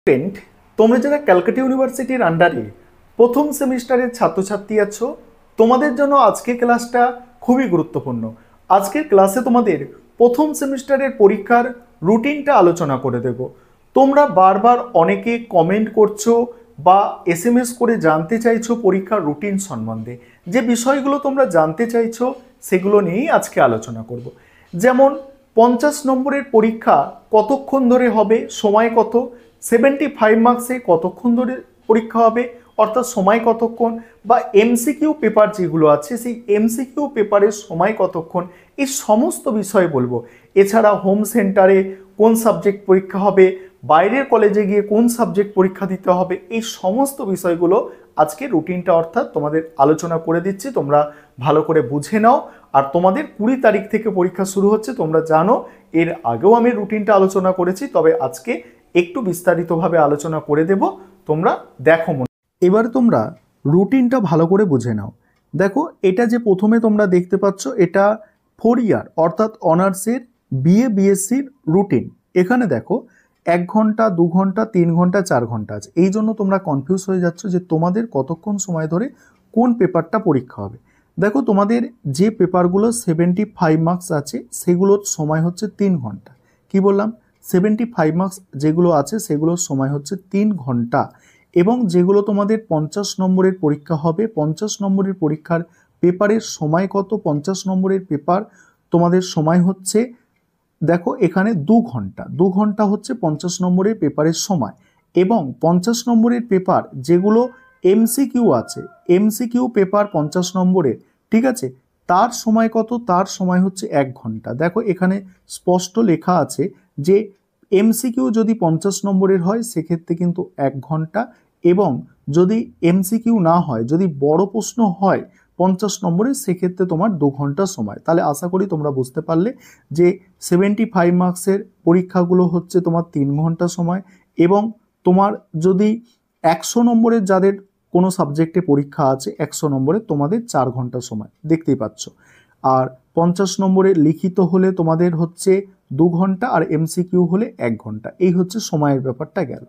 Student, তোমরা যারা ক্যালকাটা ইউনিভার্সিটির আন্ডারে প্রথম সেমিস্টারের ছাত্রছাত্রী আছো, তোমাদের জন্য আজকের ক্লাসটা খুবই গুরুত্বপূর্ণ। আজকের ক্লাসে তোমাদের প্রথম সেমিস্টারের পরীক্ষার রুটিনটা আলোচনা করে দেব। তোমরা বারবার অনেকে কমেন্ট করছো বা এসএমএস করে জানতে চাইছো পরীক্ষার রুটিন সম্বন্ধে। যে বিষয়গুলো তোমরা জানতে চাইছো সেগুলো নিয়েই আজকে আলোচনা করব। যেমন 50 নম্বরের পরীক্ষা কতক্ষণ ধরে হবে, সময় কত, 75 মার্কসে কতক্ষণ ধরে পরীক্ষা হবে অর্থাৎ সময় কতক্ষণ, বা এমসিকিউ পেপার যেগুলো আছে সেই এমসিকিউ পেপারের সময় কতক্ষণ, এই সমস্ত বিষয় বলবো। এছাড়া হোম সেন্টারে কোন সাবজেক্ট পরীক্ষা হবে, বাইরের কলেজে গিয়ে কোন সাবজেক্ট পরীক্ষা দিতে হবে, এই সমস্ত বিষয়গুলো আজকে রুটিনটা অর্থাৎ তোমাদের আলোচনা করে দিচ্ছি। তোমরা ভালো করে বুঝে নাও। আর তোমাদের 20 তারিখ থেকে পরীক্ষা শুরু হচ্ছে, তোমরা জানো। এর আগেও আমি রুটিনটা আলোচনা করেছি, তবে আজকে একটু বিস্তারিতভাবে আলোচনা করে দেব। তোমরা দেখো মনে। এবার তোমরা রুটিনটা ভালো করে বুঝে নাও। দেখো, এটা যে প্রথমে তোমরা দেখতে পাচ্ছ, এটা 4 ইয়ার অর্থাৎ অনার্সের বিএসসির রুটিন। এখানে দেখো 1 ঘন্টা, 2 ঘন্টা, 3 ঘন্টা, 4 ঘন্টা আছে। এই জন্য তোমরা কনফিউজ হয়ে যাচ্ছ যে তোমাদের কতক্ষণ সময় ধরে কোন পেপারটা পরীক্ষা হবে। দেখো, তোমাদের যে পেপারগুলো 75 মার্কস আছে সেগুলোর সময় হচ্ছে 3 ঘন্টা। কি বললাম? 75 মার্কস যেগুলো আছে সেগুলোর সময় হচ্ছে 3 ঘন্টা। এবং যেগুলো তোমাদের 50 নম্বরের পরীক্ষা হবে, 50 নম্বরের পরীক্ষার পেপারের সময় কত? 50 নম্বরের পেপার তোমাদের সময় হচ্ছে, দেখো এখানে 2 ঘন্টা। 2 ঘন্টা হচ্ছে 50 নম্বরের পেপারের সময়। এবং 50 নম্বরের পেপার যেগুলো এমসিকিউ আছে, এমসিকিউ পেপার 50 নম্বরের, ঠিক আছে, তার সময় কত? তার সময় হচ্ছে 1 ঘন্টা। দেখো এখানে স্পষ্ট লেখা আছে যে এমসিকিউ যদি 50 নম্বরের হয় সেক্ষেত্রে কিন্তু 1 ঘন্টা, এবং যদি এমসিকিউ না হয়, যদি বড় প্রশ্ন হয় 50 নম্বরের, সেক্ষেত্রে তোমার 2 ঘন্টা সময়। তাহলে আশা করি তোমরা বুঝতে পারলে যে 75 মার্কসের পরীক্ষাগুলো হচ্ছে তোমার 3 ঘন্টা সময়, এবং তোমার যদি 100 নম্বরের যাদের কোনো সাবজেক্টে পরীক্ষা আছে 100 নম্বরের, তোমাদের 4 ঘন্টা সময়, দেখতেই পাচ্ছ। আর 50 নম্বরের লিখিত হলে তোমাদের হচ্ছে 2 ঘন্টা, আর এমসিকিউ হলে 1 ঘন্টা। এই হচ্ছে সময়ের ব্যাপারটা গেল।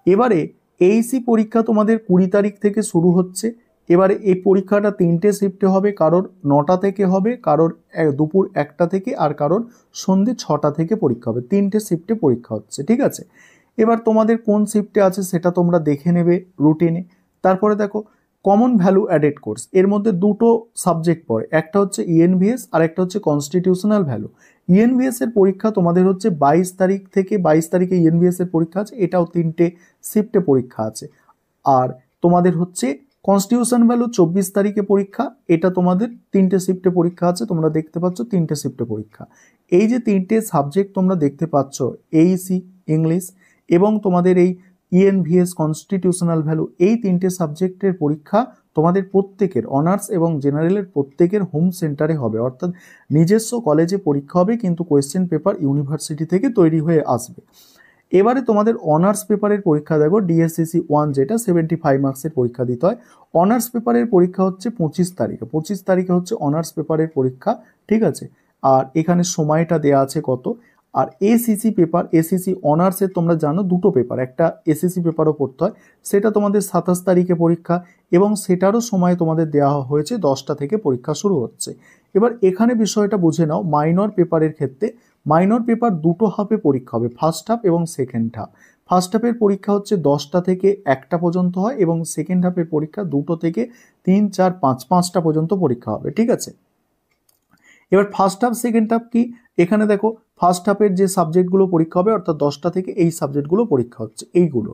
এবারে এইসি পরীক্ষা তোমাদের 20 তারিখ থেকে শুরু হচ্ছে। এবারে এই পরীক্ষাটা 3টে শিফটে হবে, কারোর 9টা থেকে হবে, কারোর দুপুর 1টা থেকে, আর কারোর সন্ধ্যে 6টা থেকে পরীক্ষা হবে। 3টে শিফটে পরীক্ষা হচ্ছে, ঠিক আছে। এবার তোমাদের কোন শিফটে আছে সেটা তোমরা দেখে নেবে রুটিনে। তারপরে দেখো, কমন ভ্যালু অ্যাডেড কোর্স, এর মধ্যে দুটো সাবজেক্ট পড়ে, একটা হচ্ছে ইএনভিএস আর একটা হচ্ছে কনস্টিটিউশনাল ভ্যালু। ইএনভিএস এর পরীক্ষা তোমাদের হচ্ছে 22 তারিখ থেকে, 22 তারিখে ইএনভিএস এর পরীক্ষা আছে, এটাও 3টে শিফটে পরীক্ষা আছে। আর তোমাদের হচ্ছে কনস্টিটিউশন ভ্যালু 24 তারিখে পরীক্ষা, এটা তোমাদের 3টে শিফটে পরীক্ষা আছে, তোমরা দেখতে পাচ্ছ 3টে শিফটে পরীক্ষা। এই যে 3টে সাবজেক্ট তোমরা দেখতে পাচ্ছ, এইসি ইংলিশ এবং তোমাদের এই ইএনভিএস কনস্টিটিউশনাল ভ্যালু, এই 3টে সাবজেক্টের পরীক্ষা তোমাদের প্রত্যেকের, অনার্স এবং জেনারেলের প্রত্যেকের হোম সেন্টারে হবে, অর্থাৎ নিজস্ব কলেজে পরীক্ষা হবে, কিন্তু কোয়েশ্চেন পেপার ইউনিভার্সিটি থেকে তৈরি হয়ে আসবে। এবারে তোমাদের অনার্স পেপারের পরীক্ষা দেবো, ডিএসসিসি 1 যেটা 75 মার্কসের পরীক্ষা দিতে হয়। অনার্স পেপারের পরীক্ষা হচ্ছে 25 তারিখে। 25 তারিখে হচ্ছে অনার্স পেপারের পরীক্ষা, ঠিক আছে। আর এখানে সময়টা দেয়া আছে কত। আর এসিসি পেপার, এসিসি অনার্সের তোমরা জানো দুটো পেপার, একটা এসিসি পেপারও পড়তে হয়, সেটা তোমাদের 27 তারিখে পরীক্ষা, এবং সেটারও সময় তোমাদের দেওয়া হয়েছে 10টা থেকে পরীক্ষা শুরু হচ্ছে। এবার এখানে বিষয়টা বুঝে নাও, মাইনর পেপারের ক্ষেত্রে মাইনর পেপার দুটো হাফে পরীক্ষা হবে, ফার্স্ট হাফ এবং সেকেন্ড হাফ। ফার্স্ট হাফের পরীক্ষা হচ্ছে 10টা থেকে 1টা পর্যন্ত হয়, এবং সেকেন্ড হাফের পরীক্ষা 2টো থেকে 3, 4, 5, 5টা পর্যন্ত পরীক্ষা হবে, ঠিক আছে। এবার ফার্স্ট হাফ সেকেন্ড হাফ কি, এখানে দেখো ফার্স্ট হাফের যে সাবজেক্টগুলো পরীক্ষা হবে, অর্থাৎ 10টা থেকে এই সাবজেক্টগুলো পরীক্ষা হচ্ছে এইগুলো,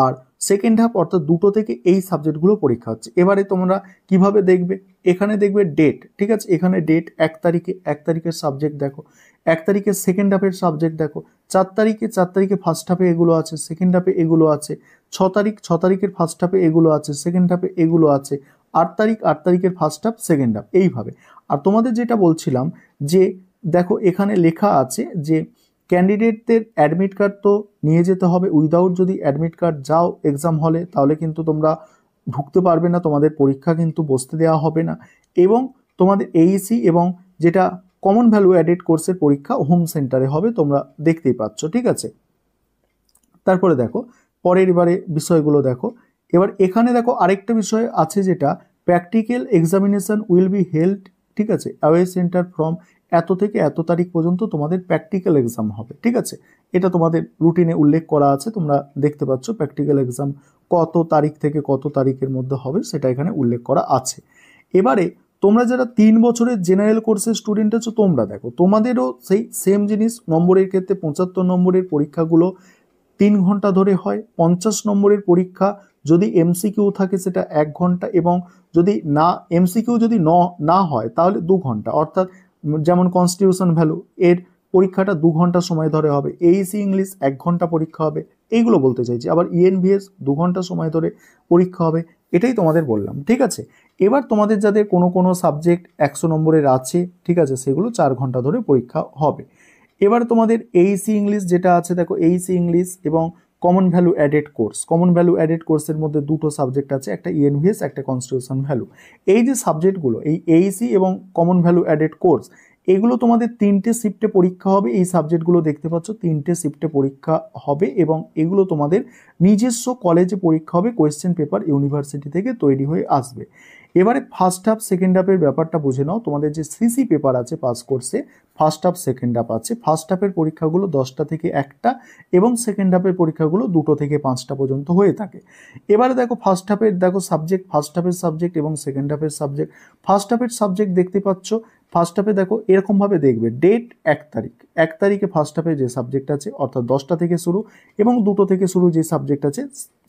আর সেকেন্ড হাফ অর্থাৎ 2টো থেকে এই সাবজেক্টগুলো পরীক্ষা হচ্ছে। এবারে তোমরা কিভাবে দেখবে, এখানে দেখবে ডেট, ঠিক আছে, এখানে ডেট 1 তারিখে, 1 তারিখের সাবজেক্ট দেখো, 1 তারিখে সেকেন্ড হাফের সাবজেক্ট দেখো, 4 তারিখে ফার্স্ট হাফে এগুলো আছে, সেকেন্ড হাফে এগুলো আছে, 6 তারিখের ফার্স্ট হাফে এগুলো আছে, সেকেন্ড হাফে এগুলো আছে, 8 তারিখের ফার্স্ট হাফ, সেকেন্ড হাফ, এইভাবে। আর তোমাদের যেটা বলছিলাম যে দেখো এখানে লেখা আছে যে ক্যান্ডিডেটদের অ্যাডমিট কার্ড তো নিয়ে যেতে হবে, উইদাউট যদি অ্যাডমিট কার্ড যাও এক্সাম হলে তাহলে কিন্তু তোমরা ঢুকতে পারবে না, তোমাদের পরীক্ষা কিন্তু বসতে দেওয়া হবে না। এবং তোমাদের এইসি এবং যেটা কমন ভ্যালু অ্যাডেড কোর্সের পরীক্ষা হোম সেন্টারে হবে, তোমরা দেখতেই পাচ্ছ, ঠিক আছে। তারপরে দেখো পরের এবারে বিষয়গুলো দেখো। এবার এখানে দেখো আরেকটা বিষয় আছে, যেটা practical examination will be held, ঠিক আছে, অ্যাওয়ে সেন্টার ফ্রম এত থেকে এত তারিখ পর্যন্ত তোমাদের প্র্যাকটিক্যাল এক্সাম হবে, ঠিক আছে। এটা তোমাদের রুটিনে উল্লেখ করা আছে, তোমরা দেখতে পাচ্ছ প্র্যাকটিক্যাল এক্সাম কত তারিখ থেকে কত তারিখের মধ্যে হবে সেটা এখানে উল্লেখ করা আছে। এবারে তোমরা যারা 3 বছরের জেনারেল কোর্সের স্টুডেন্ট আছো, তোমরা দেখো তোমাদেরও সেই সেম জিনিস, নম্বরের ক্ষেত্রে 75 নম্বরের পরীক্ষাগুলো 3 ঘন্টা ধরে হয়। 50 নম্বরের পরীক্ষা যদি এমসিকিউ থাকে সেটা 1 ঘন্টা, এবং যদি না এমসিকিউ যদি না হয় তাহলে 2 ঘন্টা, অর্থাৎ যেমন কনস্টিটিউশন ভ্যালু এর পরীক্ষাটা 2 ঘন্টা সময় ধরে হবে, এইসি ইংলিশ 1 ঘন্টা পরীক্ষা হবে, এইগুলো বলতে চাইছি। আবার ইএনভিএস 2 ঘন্টা সময় ধরে পরীক্ষা হবে, এটাই তোমাদের বললাম, ঠিক আছে। এবার তোমাদের যাদের কোনো কোনো সাবজেক্ট 100 নম্বরের আছে, ঠিক আছে, সেগুলো 4 ঘন্টা ধরে পরীক্ষা হবে। এবার তোমাদের এইসি ইংলিশ যেটা আছে, দেখো এইসি ইংলিশ এবং common value added course, common value added কোর্সের মধ্যে দুটো সাবজেক্ট আছে, একটা ইএনভিএস একটা কনস্টিটিউশন ভ্যালু। এই যে সাবজেক্টগুলো, এই এইসি এবং কমন ভ্যালু অ্যাডেড কোর্স, এগুলো তোমাদের 3টে শিফটে পরীক্ষা হবে। এই সাবজেক্টগুলো দেখতে পাচ্ছ 3টে শিফটে পরীক্ষা হবে, এবং এগুলো তোমাদের নিজস্ব কলেজে পরীক্ষা হবে, কোয়েশ্চেন পেপার ইউনিভার্সিটি থেকে তৈরি হয়ে আসবে। এবারে ফার্স্ট হাফ সেকেন্ড হাফের ব্যাপারটা বুঝে নাও। তোমাদের যে সিসি পেপার আছে পাস কোর্সে, ফার্স্ট হাফ সেকেন্ড হাফ আছে। ফার্স্ট হাফের পরীক্ষাগুলো 10টা থেকে 1টা, এবং সেকেন্ড হাফের পরীক্ষাগুলো 2টো থেকে 5টা পর্যন্ত হয়ে থাকে। এবারে দেখো ফার্স্ট হাফের দেখো সাবজেক্ট, ফার্স্ট হাফের সাবজেক্ট এবং সেকেন্ড হাফের সাবজেক্ট। ফার্স্ট হাফের সাবজেক্ট দেখতে পাচ্ছ, ফার্স্ট হাফে দেখো এরকমভাবে দেখবে, ডেট 1 তারিখ, 1 তারিখে ফার্স্ট হাফে যে সাবজেক্ট আছে অর্থাৎ 10টা থেকে শুরু, এবং 2টো থেকে শুরু যে সাবজেক্ট আছে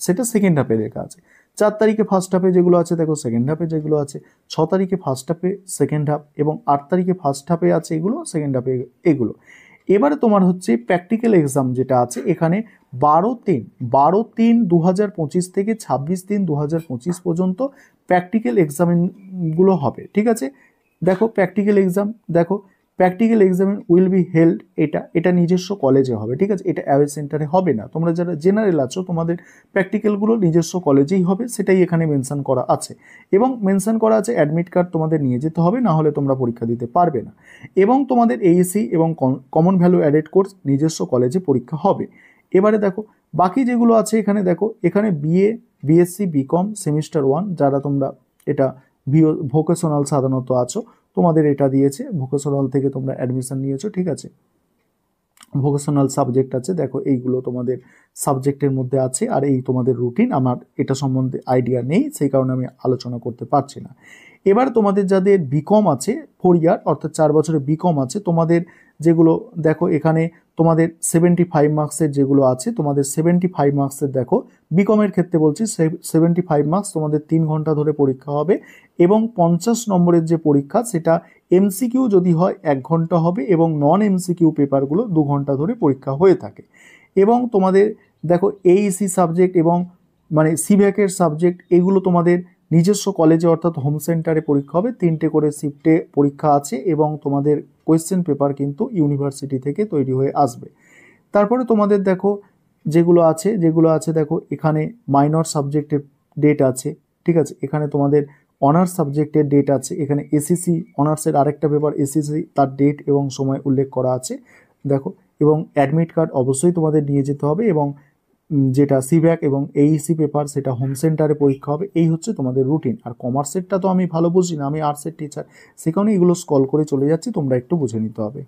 সেটা সেকেন্ড হাফে লেখা আছে। 4 তারিখে ফার্স্ট হাফে যেগুলো আছে দেখো সেকেন্ড হাফে যেগুলো আছে, 6 তারিখে ফার্স্ট হাফে সেকেন্ড হাফ, এবং 8 তারিখে ফার্স্ট হাফে আছে এগুলো, সেকেন্ড হাফে এগুলো। এবারে তোমার হচ্ছে প্র্যাকটিক্যাল এক্সাম যেটা আছে, এখানে 12/3/2025 থেকে 26/3/2025 পর্যন্ত প্র্যাকটিক্যাল এক্সামগুলো হবে, ঠিক আছে। দেখো প্র্যাকটিক্যাল এক্সাম, দেখো practical exam will be held, এটা নিজস্ব কলেজে হবে, ঠিক আছে, এটা অ্যাওয়ে সেন্টারে হবে না। তোমরা যারা জেনারেল আছো তোমাদের প্র্যাকটিক্যালগুলো নিজস্ব কলেজেই হবে, সেটাই এখানে মেনশন করা আছে। এবং মেনশন করা আছে অ্যাডমিট কার্ড তোমাদের নিয়ে যেতে হবে, না হলে তোমরা পরীক্ষা দিতে পারবে না। এবং তোমাদের এইসি এবং কমন ভ্যালু অ্যাডেড কোর্স নিজস্ব কলেজে পরীক্ষা হবে। এবারে দেখো বাকি যেগুলো আছে এখানে, দেখো এখানে বিএ, বিএসসি, বিকম সেমিস্টার 1 যারা তোমরা এটা ভোকেশনাল সাধারণত আছো, তোমাদের এটা দিয়েছে, ভোকেশনাল থেকে তোমরা অ্যাডমিশন নিয়েছো, ঠিক আছে। ভোকেশনাল সাবজেক্ট আছে, দেখো এইগুলো তোমাদের সাবজেক্টের মধ্যে আছে। আর এই তোমাদের রুটিন, আমার এটা সম্বন্ধে আইডিয়া নেই, সেই কারণে আমি আলোচনা করতে পারছি না। এবার তোমাদের যাদের বিকম আছে 4 ইয়ার অর্থাৎ 4 বছরের বিকম আছে, তোমাদের যেগুলো দেখো এখানে তোমাদের 75 মার্কসের যেগুলো আছে, তোমাদের 75 মার্কসের দেখো বিকমের ক্ষেত্রে বলছি 75 মার্কস তোমাদের 3 ঘন্টা ধরে পরীক্ষা হবে, এবং 50 নম্বরের যে পরীক্ষা সেটা এমসিকিউ যদি হয় 1 ঘন্টা হবে, এবং নন এমসিকিউ পেপারগুলো 2 ঘন্টা ধরে পরীক্ষা হয়ে থাকে। এবং তোমাদের দেখো এইসি সাবজেক্ট এবং মানে সিভ্যাকের সাবজেক্ট, এগুলো তোমাদের নিজস্ব কলেজে অর্থাৎ হোম সেন্টারে পরীক্ষা হবে। 3টে করে শিফটে পরীক্ষা আছে, এবং তোমাদের কোয়েশ্চেন পেপার কিন্তু ইউনিভার্সিটি থেকে তৈরি হয়ে আসবে। তারপরে তোমাদের দেখো যেগুলো আছে দেখো এখানে মাইনর সাবজেক্টের ডেট আছে, ঠিক আছে। এখানে তোমাদের অনার্স সাবজেক্টের ডেট আছে, এখানে এসিসি অনার্সের আরেকটা পেপার এসিসি, তার ডেট এবং সময় উল্লেখ করা আছে দেখো। এবং অ্যাডমিট কার্ড অবশ্যই তোমাদের নিয়ে যেতে হবে, এবং যেটা সিভ্যাক এবং এইসি পেপার সেটা হোম সেন্টারে পরীক্ষা হবে। এই হচ্ছে তোমাদের রুটিন। আর কমার্সেরটা তো আমি ভালো বুঝি না, আমি আর্টসের টিচার, সে কারণে এগুলো স্ক্রল করে চলে যাচ্ছি, তোমরা একটু বুঝে নিতে হবে।